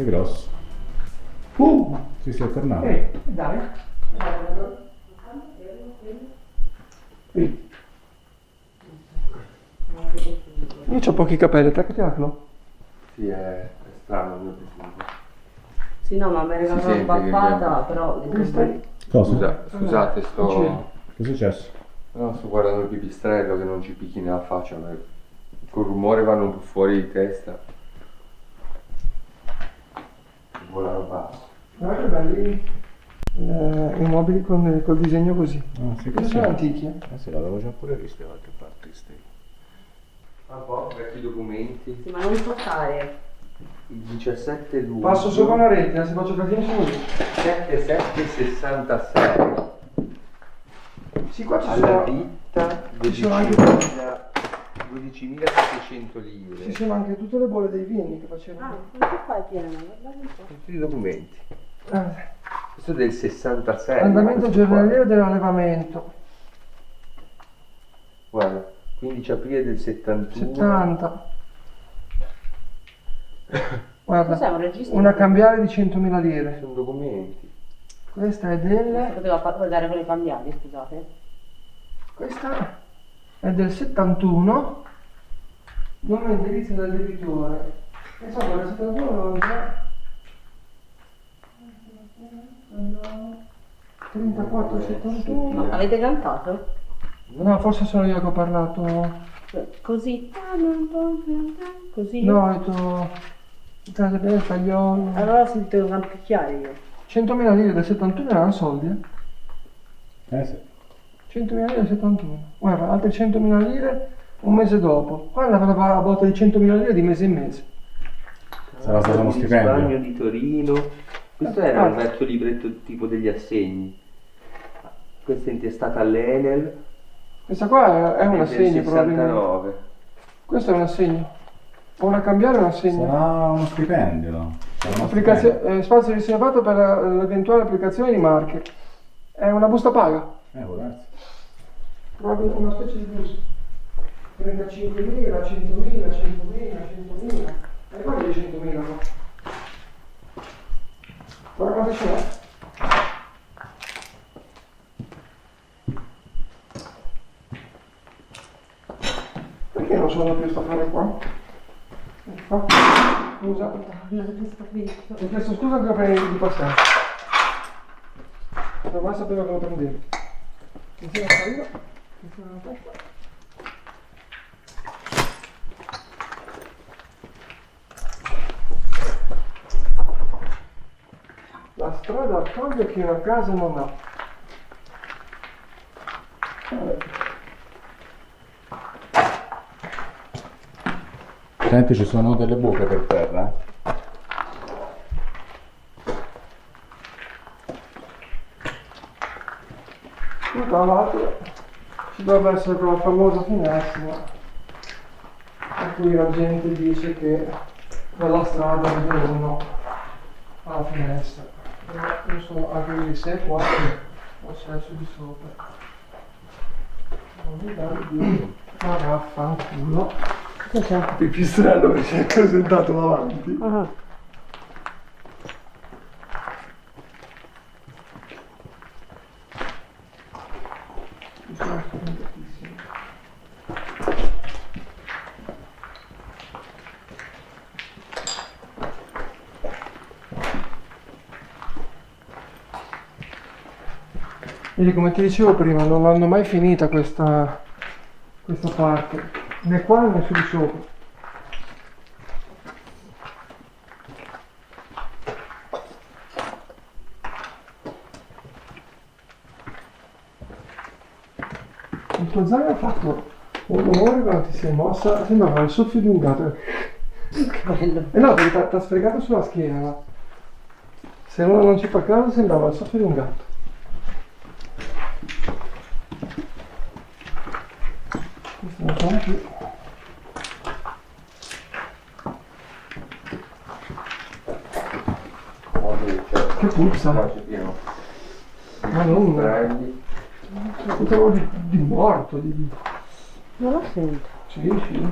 Che grosso. Sì, sì, è tornato. Dai. Io ho pochi capelli, attaccatelo. Sì, è strano il mio profumo. Sì, no, ma mi Si regalato sente una che baffata, viene. però... Cosa? Scusate, sto... Che è successo? No, sto guardando il pipistrello che non ci picchi nella faccia, ma col rumore vanno un po' fuori di testa. Volano basso. Guarda che belli i mobili col disegno così. Ah, sì, Questi sono antichi. sì, l'avevo già pure visto da qualche parte. Un po', vecchi documenti. Sì, ma non toccare. Il 17 luglio. Passo sopra una rete, se faccio casino sono lì. 7766. Sì, qua ci Alla sono, ditta ci sono anche 12.700 lire. ci sono anche tutte le bolle dei vini che Ah, facevano. questo qua è pieno, guarda un po'. Tutti i documenti. Ah, Questo è del 66. andamento questo qua. giornaliero dell'allevamento. Guarda, 15 aprile del 71. 70. Guarda, Cos'è un registro? una cambiale di 100.000 lire. Sono documenti. Questa è del... Poteva guardare con i cambiali, scusate. Questa è del 71. Nome e indirizzo del debitore. Insomma, del 71 non già... 34, 71. Ma avete cantato? No, forse sono io che ho parlato. Così. Così. No, ho detto. State bene, tagliolo. Allora sento canticchiare io. 100.000 lire del 71 erano soldi, eh? Sì. 100.000 lire del 71. Guarda, altre 100.000 lire un mese dopo. Guarda la botta di 100.000 lire di mese in mese. Sarà stato uno stipendio. Bagno di Torino. Questo era un vecchio libretto tipo degli assegni. Questa è intestata all'Enel. Questa qua è un del assegno probabilmente. 69. Questo è un assegno. O una cambiare un assegno. Sarà uno stipendio, no? Sarà uno Spazio riservato per l'eventuale applicazione di marche. È una busta paga. Può darsi. Proprio una specie di busta. 35.000, 100.000, 100.000, 100.000. E poi di 100.000 qua. Guarda quante ce n'è. Perché non sono più sta affare qua? Ecco. Scusa. Ho chiesto scusa anche per di passare. Non mai sapevo che lo prendevo. Insieme a salire. Insieme alla testa. La strada accoglie che una casa non ha. Senti, ci sono delle buche per terra. Tra l'altro ci dovrebbe essere quella famosa finestra a cui la gente dice che dalla strada vede uno alla finestra. Però non so anche lì se è qua o se è su di sopra. Non mi dà di ma vaffanculo. Il pipistrello che si è presentato davanti. Ah. Vedi, come ti dicevo prima, non l'hanno mai finita questa parte, né qua né su di sopra. Il tuo zaino ha fatto un rumore quando ti sei mossa, sembrava il soffio di un gatto. Che bello. No, perché ti ha sfregato sulla schiena, ma se uno non ci fa caso sembrava il soffio di un gatto. Questo non sono più. Che puzza? Ma non. Pensavo di morto, di. Non lo sento. Sì, sì.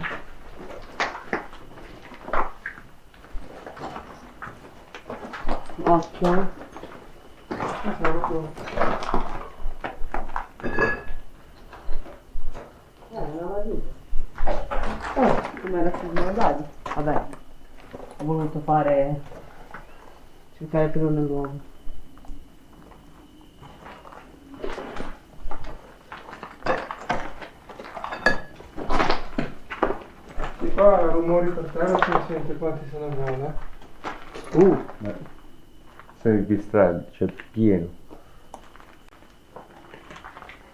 Occhio. Una valuta. Come era più dati? Vabbè, ho voluto cercare il pelo nell'uovo. Di qua rumori per terra si sente quanti sono buone. Sei il pistrello, c'è pieno.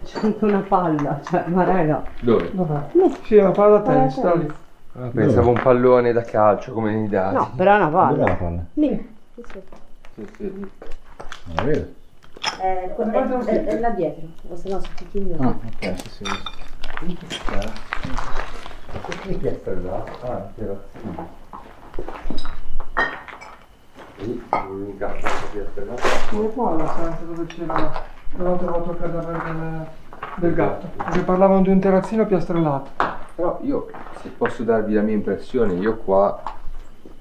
C'è anche una palla, cioè, ma raga. Dove? Dov'è? Sì, una palla tennis, sta lì. Ah, pensavo un pallone da calcio come nei dati. No, però è una Dov'è palla. la palla? Lì. Sì, sì. Non la vedo. È là dietro, o se no sotto Ah, ok, sì, sì. Che piastrella? Ah, era. Sì, l'unica piastrella. Come qua la stanza dove c'era, dove ho trovato il cadavere del gatto. Perché parlavano di un terrazzino piastrellato. Però io, se posso darvi la mia impressione, io qua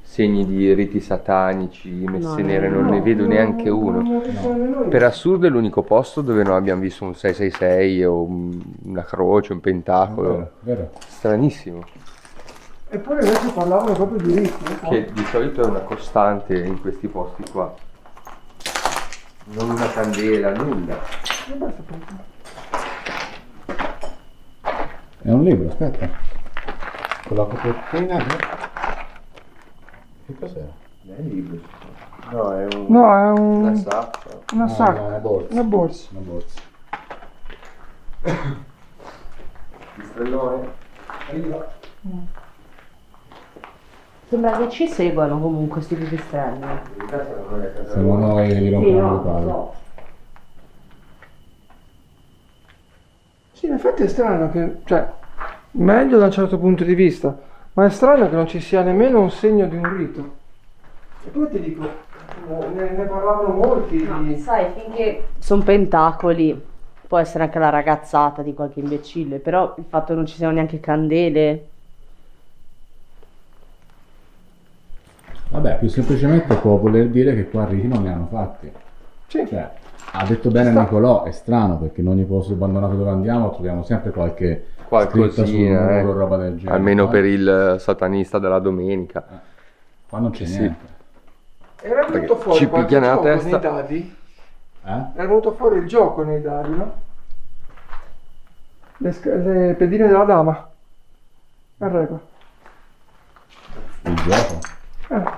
segni di riti satanici, messe nere, non ne vedo neanche uno. Per assurdo è l'unico posto dove non abbiamo visto un 666 o una croce, un pentacolo. Vero? Stranissimo. Eppure invece parlavano proprio di riti. Che di solito è una costante in questi posti qua. Non una candela, nulla. È un libro, aspetta. Con la copertina. Che cos'era? Non è un libro. No, è un... No, è una un... sacca. una No, sacca. no, una borsa. Una borsa. Una borsa. Pistrellone. Arriva. Sembra che ci seguano comunque sti pipistrelli. In casa non è casa Siamo loro. noi che gli Sì, rompiamo no, le palle. so. Sì, in effetti è strano che, cioè, meglio da un certo punto di vista, ma è strano che non ci sia nemmeno un segno di un rito. E poi ti dico, ne parlavano molti di... Sai, finché sono pentacoli, può essere anche la ragazzata di qualche imbecille, però il fatto che non ci siano neanche candele. Vabbè, più semplicemente può voler dire che qua riti non ne hanno fatti. Sì, Cioè, ha detto bene sta. Nicolò, è strano perché in ogni posto abbandonato dove andiamo troviamo sempre qualche scritta sul Qualcosina, muro, roba del genere. almeno no? per il satanista della domenica. Qua non c'è Sì. niente. era venuto Perché fuori ci qualche picchia nella gioco testa. nei dadi. Eh? Era venuto fuori il gioco nei dadi, no? Le pedine della dama. A regola. Il gioco?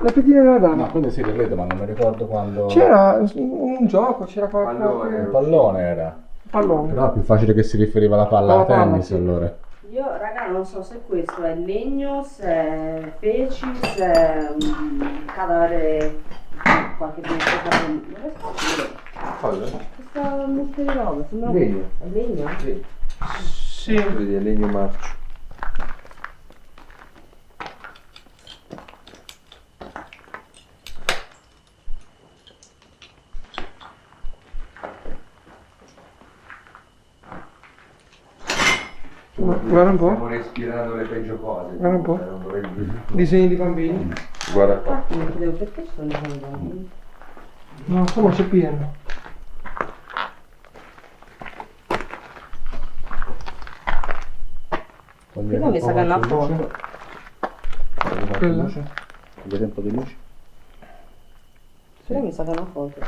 Le pedine della dama. No, quelle sì, le vedo, ma non mi ricordo quando... C'era un gioco, c'era qualche Il pallone era. pallone. Però è più facile che si riferiva alla palla Alla da palla, tennis sì. allora. Io, raga, non so se questo è legno, se è feci, se è un cadavere qualche cosa. Non riesco a vedere. Cosa? Questa mucchia di roba, sembra Legno. È legno? Sì. Sì. Vedi, è legno marcio. Guarda un po'. Stiamo respirando le peggio cose. Guarda un po'. Non vorrei- Disegni di bambini. Guarda qua. Infatti mi chiedevo perché sono andati. No, insomma c'è pieno. Prima mi sa che è una foto. Quella? Vedete un po' di luce? Prima mi sa che è una foto.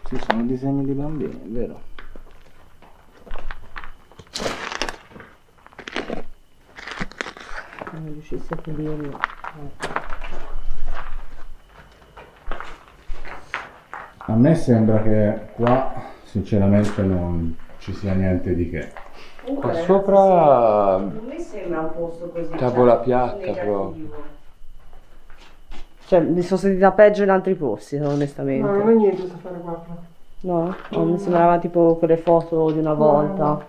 Sì, sono disegni di bambini, è vero. Non riuscissi a capirlo. A me sembra che qua sinceramente non ci sia niente di che. Comunque, Qua ragazzi, sopra non mi sembra un posto così. tavola cioè, piatta negativo. proprio. Cioè, mi sono sentita peggio in altri posti, No, non è onestamente. niente da fare qua. No? No, mi sembrava tipo quelle foto di una volta.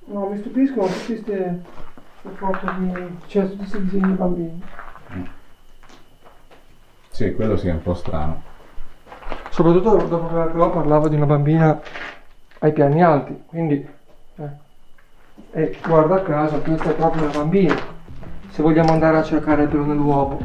No, mi stupiscono tutte queste foto di... cioè tutti questi disegni di bambini. Sì, quello sì è un po' strano. Soprattutto dopo che però parlavo di una bambina ai piani alti, quindi... E guarda caso, questa è proprio una bambina. Se vogliamo andare a cercare il pelo nell'uovo.